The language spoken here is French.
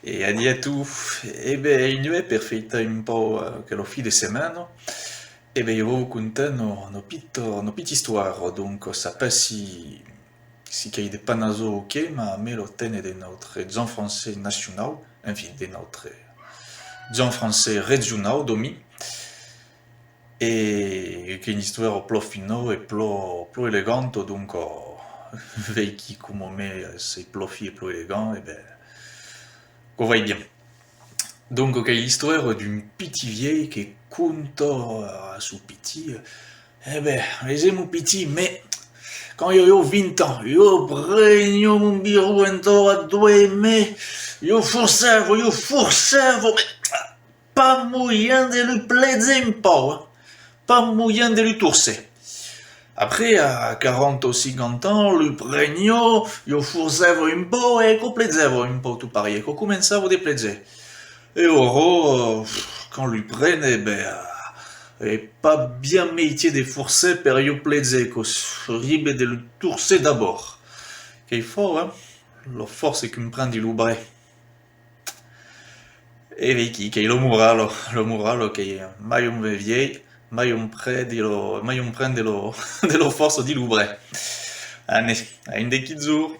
E adietu, il nu è perfetta un po' che lo fi de semana. Io vou contar no pit histoire, donc ça pas si qu'il y a des panazo ok, ma me lo tene de notre zan français national, enfin de notre zan français régional domi, e che une histoire plo fino e plo elegante, donc vei qui come me sei plo fi e plo elegant, qu'on va bien. Donc, il y a l'histoire d'une petite vieille qui compte à son petit. Les aimons petit, mais quand il y a 20 ans, il y a pregno mon bureau à 2 mai, il y a forçavo, mais pas moyen de lui plaider un peu, hein. Pas moyen de lui tourser. Après, à 40 ou 50 ans, lui pregno, il forçavo un peu et qu'on plaisavo un peu tout pareil, qu'on commençava a plaider. Et Oro, quand lui prenne, est pas bien métier de forcer per io plaisir, que ribe de le tourser d'abord. Qu'il faut, hein, la force è che mi prendi l'ubre. E vecchi, che lo muralo che mai un veviei, mai un prende lo force di l'ubre. Anne, a un de kizur.